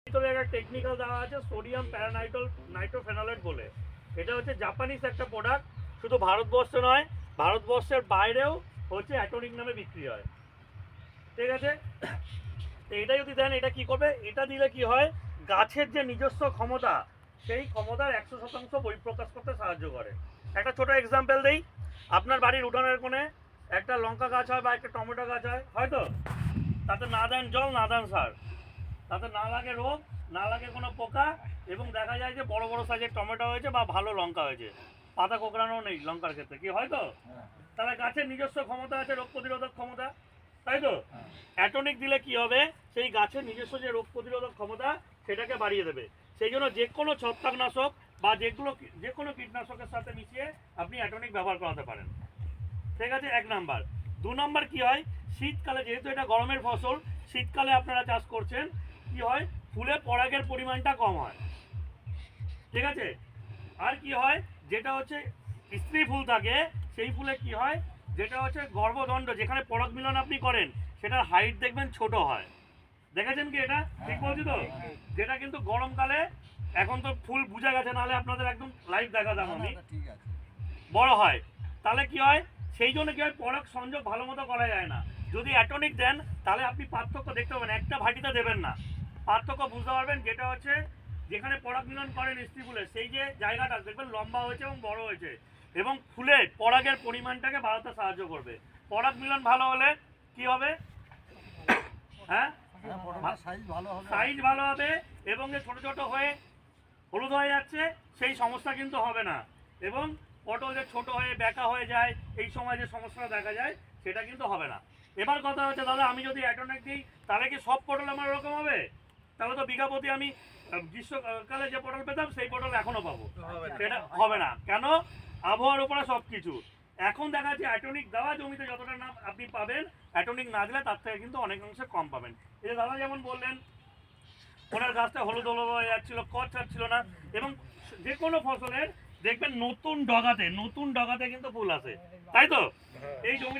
ভিতরে একটা টেকনিক্যাল দেওয়া আছে সোডিয়াম নাইট্রোফেনলেট বলে। এটা হচ্ছে জাপানিজ একটা প্রোডাক্ট, শুধু ভারতবর্ষে নয় ভারতবর্ষের বাইরেও হচ্ছে অ্যাটনিক নামে বিক্রি হয়। ঠিক আছে, তো এটা যদি দেন এটা কি করবে, এটা দিলে কি হয় গাছের যে নিজস্ব ক্ষমতা সেই ক্ষমতার 100% বহিঃপ্রকাশ করতে সাহায্য করে। একটা ছোট এক্সাম্পল দেই, আপনার বাড়ির উঠানের কোণে একটা লঙ্কা গাছ হয় বা একটা টমেটো গাছ হয়, হয়তো তাতে না দেন জল না দেন সার, তাতে না লাগে রোগ না লাগে কোনো পোকা, এবং দেখা যায় যে বড় বড় সাইজের টমেটো হয়েছে বা ভালো লঙ্কা হয়েছে, পাতা কোঁকড়ানো নেই লঙ্কার ক্ষেত্রে, কি হয়তো তাহলে গাছের নিজস্ব ক্ষমতা আছে, রোগ প্রতিরোধক ক্ষমতা, তাই তো। অ্যাটনিক দিলে কি হবে, সেই গাছের নিজস্ব যে রোগ প্রতিরোধক ক্ষমতা সেটাকে বাড়িয়ে দেবে। সেই জন্য যে কোনো ছত্রাকনাশক বা যে কোনো কীটনাশকের সাথে মিশিয়ে আপনি অ্যাটনিক ব্যবহার করাতে পারেন। ঠিক আছে, 1 নাম্বার। 2 নাম্বার কি হয়, শীতকালে যেহেতু এটা গরমের ফসল, শীতকালে আপনারা চাষ করছেন, কি হয় ফুলে পরাগের পরিমাণটা কম হয়। ঠিক আছে, আর কি হয় যেটা হচ্ছে স্ত্রী ফুল থাকে সেই ফুলে কি হয়, যেটা হচ্ছে গর্ভদণ্ড যেখানে পরাগ মিলন আপনি করেন সেটার হাইট দেখবেন ছোট হয়। দেখেছেন কি এটা ঠিক বলছি তো? যেটা কিন্তু গরমকালে, এখন তো ফুল বুঝে গেছে, নাহলে আপনাদের একদম লাইভ দেখাতাম আমি, বড় হয়। তাহলে কি হয়, সেই জন্য কি হয় পরাগ সংযোগ ভালো মতো করা যায় না। যদি অ্যাটনিক দেন তাহলে আপনি পার্থক্য দেখতে পাবেন, একটা ভাটিতে দেবেন না, পার্থক্য বুঝতে পারবেন। যেটা হচ্ছে যেখানে পরাগ মিলন করেন স্ত্রী ফুলের সেই যে জায়গাটা দেখবেন লম্বা হয়েছে এবং বড় হয়েছে, এবং ফুলে পরাগের পরিমাণটাকে বাড়াতে সাহায্য করবে। পরাগ মিলন ভালো হলে কি হবে, হ্যাঁ সাইজ ভালো হবে, এবং যে ছোট ছোট হয়ে হলুদ হয়ে যাচ্ছে সেই সমস্যা কিন্তু হবে না, এবং পটল যে ছোট হয়ে বেঁকা হয়ে যায় এই সময় যে সমস্যাটা দেখা যায় সেটা কিন্তু হবে না। এবার কথা হচ্ছে দাদা, আমি যদি অ্যাটনিক দিই তাহলে কি সব পটল আমার এরকম হবে? তাহলে তো বিঘা প্রতি আমি গ্রীষ্মকালে যে পটল পেতাম সেই পটল এখনো পাবো, সেটা হবে না। কেন? আবহাওয়ার উপরে সব কিছু। এখন দেখা যাচ্ছে অ্যাটনিক দেওয়া জমিতে যতটা না আপনি পাবেন, অ্যাটনিক না দিলে তার থেকে কিন্তু অনেকাংশে কম পাবেন। এই যে দাদা যেমন বললেন ওনার গাছটা হলুদ হলুদ হয়ে যাচ্ছিল, কচ ছাড়ছিল না, এবং যে কোনো ফসলের দেখবেন নতুন ডগাতে কিন্তু ফুল আসে, তাই তো। এই জমি